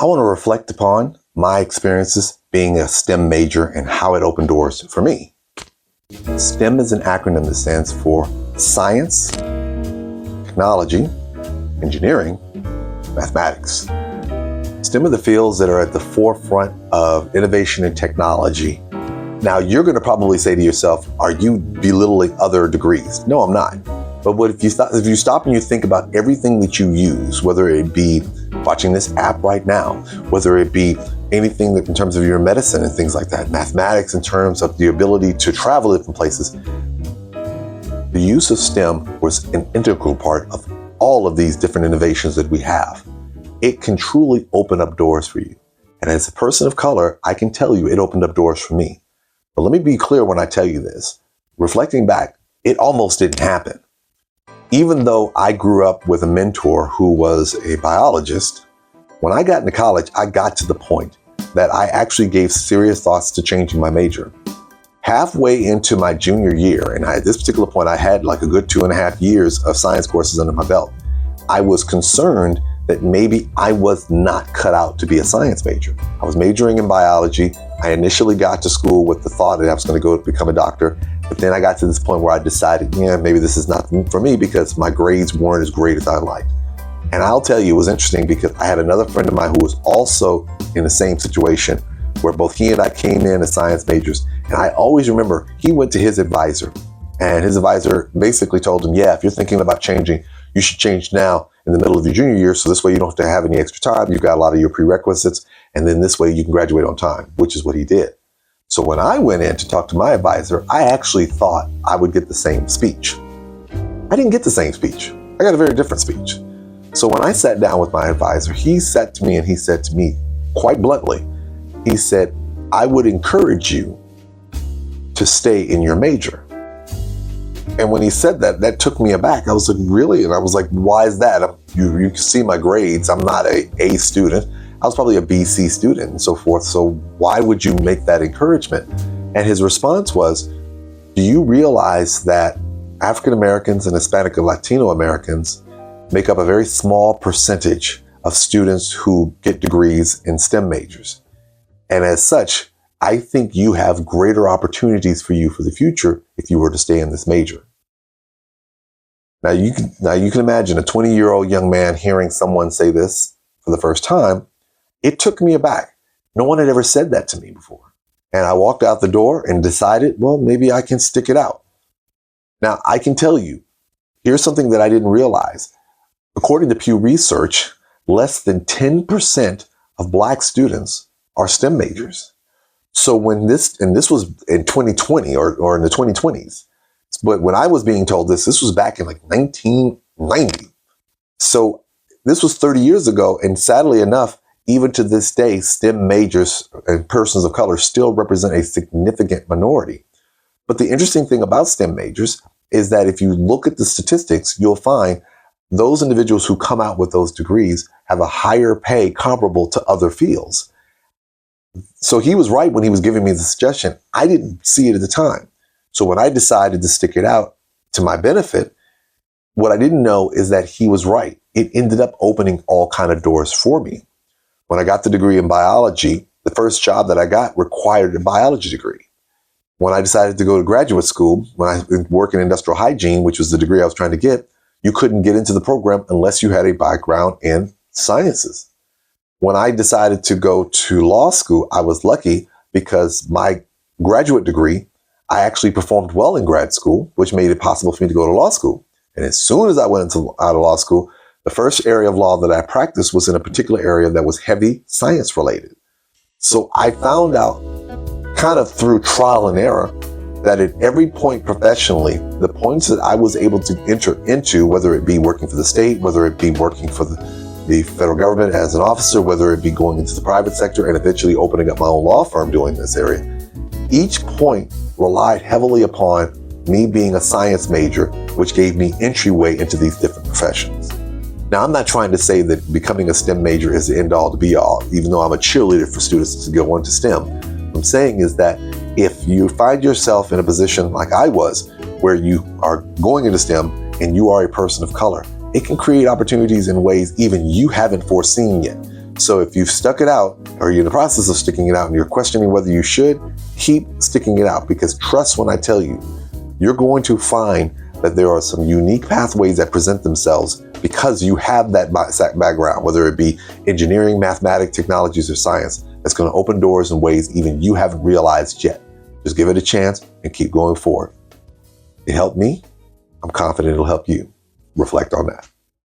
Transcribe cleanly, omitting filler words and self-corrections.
I want to reflect upon my experiences being a STEM major and how it opened doors for me. STEM is an acronym that stands for science, technology, engineering, mathematics. STEM are the fields that are at the forefront of innovation and technology. Now, you're going to probably say to yourself, are you belittling other degrees? No, I'm not. But if you stop and you think about everything that you use, whether it be watching this app right now, whether it be anything that in terms of your medicine and things like that, mathematics in terms of the ability to travel different places, the use of STEM was an integral part of all of these different innovations that we have. It can truly open up doors for you. And as a person of color, I can tell you it opened up doors for me. But let me be clear when I tell you this. Reflecting back, it almost didn't happen. Even though I grew up with a mentor who was a biologist, when I got into college, I got to the point that I actually gave serious thoughts to changing my major. Halfway into my junior year, and at this particular point, I had like a good 2.5 years of science courses under my belt, I was concerned that maybe I was not cut out to be a science major. I was majoring in biology. I initially got to school with the thought that I was going to go become a doctor, but then I got to this point where I decided, maybe this is not for me because my grades weren't as great as I liked. And I'll tell you, it was interesting because I had another friend of mine who was also in the same situation where both he and I came in as science majors. And I always remember he went to his advisor and his advisor basically told him, if you're thinking about changing, you should change now in the middle of your junior year. So this way you don't have to have any extra time. You've got a lot of your prerequisites. And then this way you can graduate on time, which is what he did. So when I went in to talk to my advisor, I actually thought I would get the same speech. I didn't get the same speech. I got a very different speech. So when I sat down with my advisor, he said to me quite bluntly, he said, I would encourage you to stay in your major. And when he said that, that took me aback. I was like, really? And I was like, why is that? You can see my grades. I'm not a A student. I was probably a BC student and so forth. So why would you make that encouragement? And his response was, do you realize that African Americans and Hispanic and Latino Americans make up a very small percentage of students who get degrees in STEM majors? And as such, I think you have greater opportunities for you for the future if you were to stay in this major. Now you can imagine a 20-year-old young man hearing someone say this for the first time. It took me aback. No one had ever said that to me before. And I walked out the door and decided, well, maybe I can stick it out. Now, I can tell you, here's something that I didn't realize. According to Pew Research, less than 10% of Black students are STEM majors. So when this was in 2020 or in the 2020s, but when I was being told this was back in like 1990. So this was 30 years ago. And sadly enough, even to this day, STEM majors and persons of color still represent a significant minority. But the interesting thing about STEM majors is that if you look at the statistics, you'll find those individuals who come out with those degrees have a higher pay comparable to other fields. So he was right when he was giving me the suggestion. I didn't see it at the time. So when I decided to stick it out to my benefit, what I didn't know is that he was right. It ended up opening all kind of doors for me. When I got the degree in biology, the first job that I got required a biology degree. When I decided to go to graduate school, when I worked in industrial hygiene, which was the degree I was trying to get, you couldn't get into the program unless you had a background in sciences. When I decided to go to law school, I was lucky because my graduate degree, I actually performed well in grad school, which made it possible for me to go to law school. And as soon as I went out of law school, the first area of law that I practiced was in a particular area that was heavy science related. So I found out kind of through trial and error that at every point professionally, the points that I was able to enter into, whether it be working for the state, whether it be working for the federal government as an officer, whether it be going into the private sector and eventually opening up my own law firm doing this area, each point relied heavily upon me being a science major, which gave me entryway into these different professions. Now, I'm not trying to say that becoming a STEM major is the end all to be all, even though I'm a cheerleader for students to go into STEM. What I'm saying is that if you find yourself in a position like I was, where you are going into STEM and you are a person of color, it can create opportunities in ways even you haven't foreseen yet. So if you've stuck it out, or you're in the process of sticking it out and you're questioning whether you should, keep sticking it out, because trust when I tell you, you're going to find that there are some unique pathways that present themselves because you have that background, whether it be engineering, mathematics, technologies, or science. That's going to open doors in ways even you haven't realized yet. Just give it a chance and keep going forward. It helped me. I'm confident it'll help you. Reflect on that.